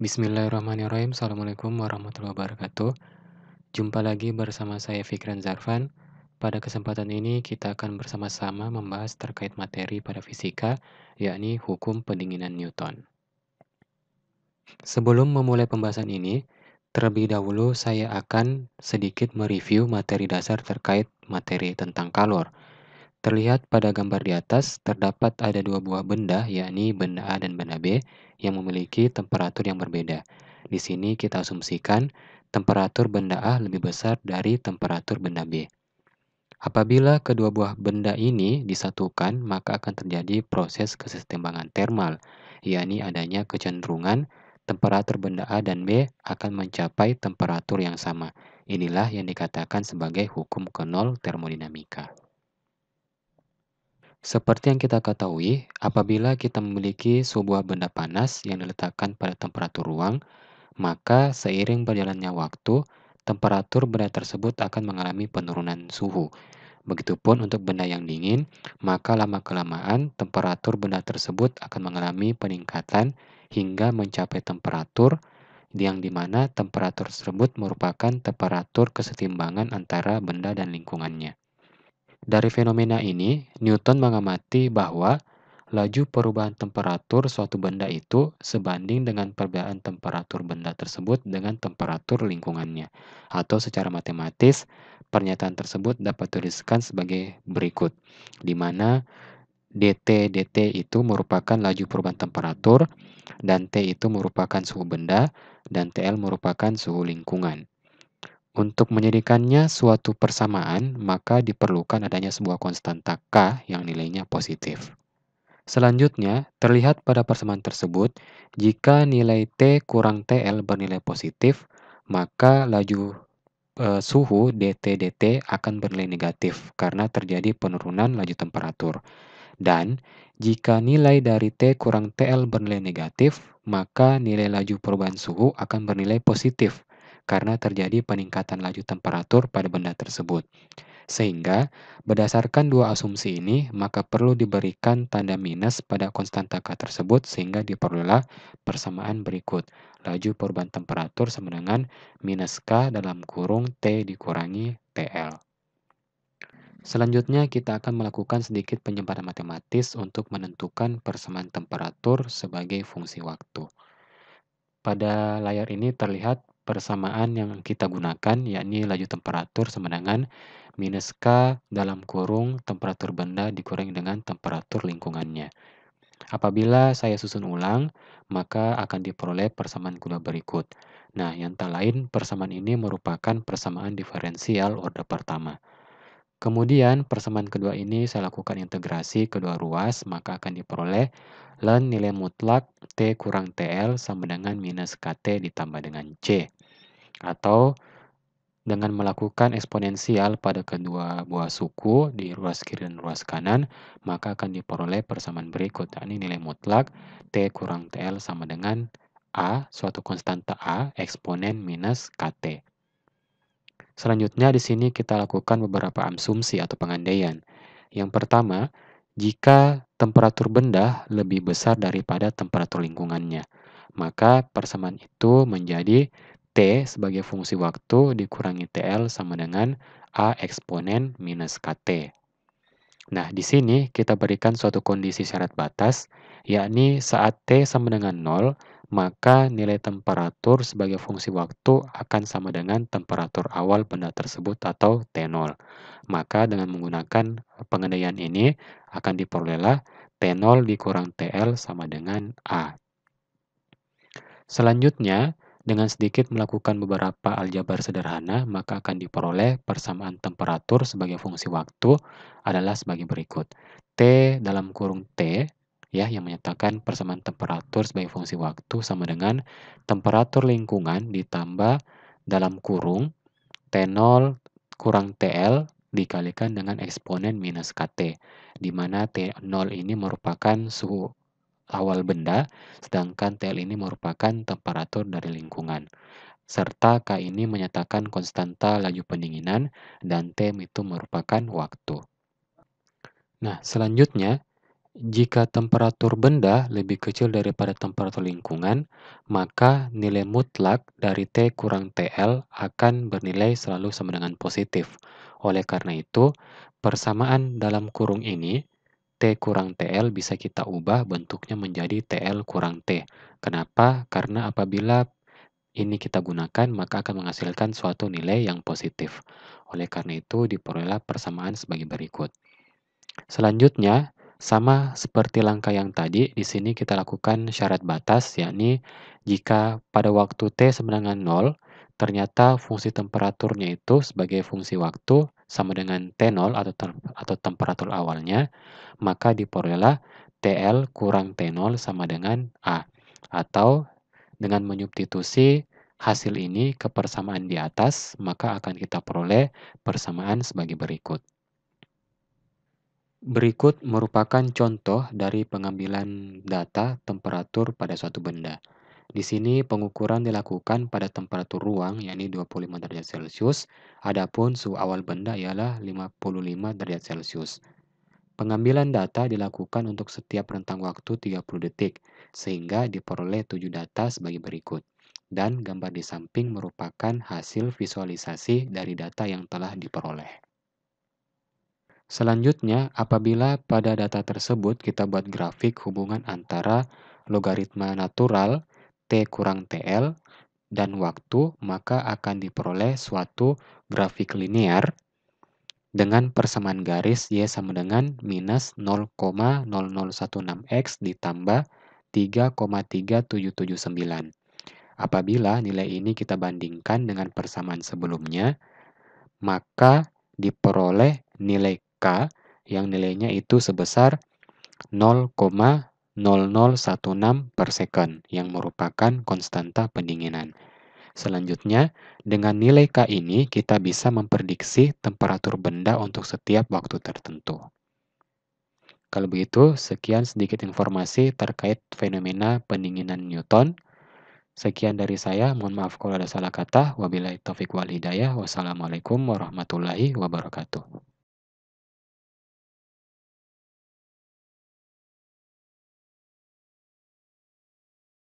Bismillahirrahmanirrahim. Assalamualaikum warahmatullahi wabarakatuh. Jumpa lagi bersama saya Fikran Zarfan. Pada kesempatan ini kita akan bersama-sama membahas terkait materi pada fisika, yakni hukum pendinginan Newton. Sebelum memulai pembahasan ini, terlebih dahulu saya akan sedikit mereview materi dasar terkait materi tentang kalor. Terlihat pada gambar di atas, terdapat ada dua buah benda, yakni benda A dan benda B, yang memiliki temperatur yang berbeda. Di sini kita asumsikan temperatur benda A lebih besar dari temperatur benda B. Apabila kedua buah benda ini disatukan, maka akan terjadi proses kesetimbangan termal, yakni adanya kecenderungan temperatur benda A dan B akan mencapai temperatur yang sama. Inilah yang dikatakan sebagai hukum ke-0 termodinamika. Seperti yang kita ketahui, apabila kita memiliki sebuah benda panas yang diletakkan pada temperatur ruang, maka seiring berjalannya waktu, temperatur benda tersebut akan mengalami penurunan suhu. Begitupun untuk benda yang dingin, maka lama-kelamaan temperatur benda tersebut akan mengalami peningkatan hingga mencapai temperatur yang dimana temperatur tersebut merupakan temperatur kesetimbangan antara benda dan lingkungannya. Dari fenomena ini, Newton mengamati bahwa laju perubahan temperatur suatu benda itu sebanding dengan perbedaan temperatur benda tersebut dengan temperatur lingkungannya. Atau secara matematis, pernyataan tersebut dapat dituliskan sebagai berikut, di mana dt itu merupakan laju perubahan temperatur, dan T itu merupakan suhu benda, dan TL merupakan suhu lingkungan. Untuk menjadikannya suatu persamaan, maka diperlukan adanya sebuah konstanta K yang nilainya positif. Selanjutnya, terlihat pada persamaan tersebut, jika nilai T kurang TL bernilai positif, maka laju suhu dt akan bernilai negatif karena terjadi penurunan laju temperatur. Dan jika nilai dari T kurang TL bernilai negatif, maka nilai laju perubahan suhu akan bernilai positif karena terjadi peningkatan laju temperatur pada benda tersebut. Sehingga, berdasarkan dua asumsi ini, maka perlu diberikan tanda minus pada konstanta K tersebut sehingga diperolehlah persamaan berikut. Laju perubahan temperatur sama dengan minus K dalam kurung T dikurangi TL. Selanjutnya, kita akan melakukan sedikit penyempadan matematis untuk menentukan persamaan temperatur sebagai fungsi waktu. Pada layar ini terlihat persamaan yang kita gunakan, yakni laju temperatur sama dengan minus K dalam kurung temperatur benda dikurangi dengan temperatur lingkungannya. Apabila saya susun ulang, maka akan diperoleh persamaan kedua berikut. Nah, yang tak lain, persamaan ini merupakan persamaan diferensial order pertama. Kemudian, persamaan kedua ini saya lakukan integrasi kedua ruas, maka akan diperoleh ln nilai mutlak T kurang TL sama dengan minus KT ditambah dengan C. Atau dengan melakukan eksponensial pada kedua buah suku di ruas kiri dan ruas kanan, maka akan diperoleh persamaan berikut. Ini nilai mutlak T kurang TL sama dengan A, suatu konstanta A, eksponen minus KT. Selanjutnya di sini kita lakukan beberapa asumsi atau pengandaian. Yang pertama, jika temperatur benda lebih besar daripada temperatur lingkungannya, maka persamaan itu menjadi T sebagai fungsi waktu dikurangi TL sama dengan A eksponen minus KT. Nah, di sini kita berikan suatu kondisi syarat batas, yakni saat T sama dengan 0, maka nilai temperatur sebagai fungsi waktu akan sama dengan temperatur awal benda tersebut atau T0. Maka dengan menggunakan pengandaian ini akan diperolehlah T0 dikurang TL sama dengan A. Selanjutnya, dengan sedikit melakukan beberapa aljabar sederhana, maka akan diperoleh persamaan temperatur sebagai fungsi waktu adalah sebagai berikut. T dalam kurung T ya yang menyatakan persamaan temperatur sebagai fungsi waktu sama dengan temperatur lingkungan ditambah dalam kurung T0 kurang TL dikalikan dengan eksponen minus KT, di mana T0 ini merupakan suhu awal benda, sedangkan TL ini merupakan temperatur dari lingkungan. Serta K ini menyatakan konstanta laju pendinginan dan T itu merupakan waktu. Nah, selanjutnya, Jika temperatur benda lebih kecil daripada temperatur lingkungan, maka nilai mutlak dari T kurang TL akan bernilai selalu sama dengan positif. Oleh karena itu, persamaan dalam kurung ini, T kurang TL bisa kita ubah bentuknya menjadi TL kurang T. Kenapa? Karena apabila ini kita gunakan, maka akan menghasilkan suatu nilai yang positif. Oleh karena itu, diperolehlah persamaan sebagai berikut. Selanjutnya, sama seperti langkah yang tadi, di sini kita lakukan syarat batas, yakni jika pada waktu T sama dengan 0, ternyata fungsi temperaturnya itu sebagai fungsi waktu sama dengan T0 atau temperatur awalnya, maka diperolehlah TL kurang T0 sama dengan A. Atau dengan menyubstitusi hasil ini ke persamaan di atas, maka akan kita peroleh persamaan sebagai berikut. Berikut merupakan contoh dari pengambilan data temperatur pada suatu benda. Di sini pengukuran dilakukan pada temperatur ruang, yakni 25 derajat Celcius, adapun suhu awal benda ialah 55 derajat Celcius. Pengambilan data dilakukan untuk setiap rentang waktu 30 detik, sehingga diperoleh 7 data sebagai berikut. Dan gambar di samping merupakan hasil visualisasi dari data yang telah diperoleh. Selanjutnya, apabila pada data tersebut kita buat grafik hubungan antara logaritma natural T kurang TL dan waktu, maka akan diperoleh suatu grafik linear dengan persamaan garis Y sama dengan minus 0,0016X ditambah 3,3779. Apabila nilai ini kita bandingkan dengan persamaan sebelumnya, maka diperoleh nilai K yang nilainya itu sebesar 0,0016 per second yang merupakan konstanta pendinginan. Selanjutnya, dengan nilai K ini kita bisa memprediksi temperatur benda untuk setiap waktu tertentu. Kalau begitu, sekian sedikit informasi terkait fenomena pendinginan Newton. Sekian dari saya, mohon maaf kalau ada salah kata. Wabillahi taufiq wal hidayah. Wassalamualaikum warahmatullahi wabarakatuh.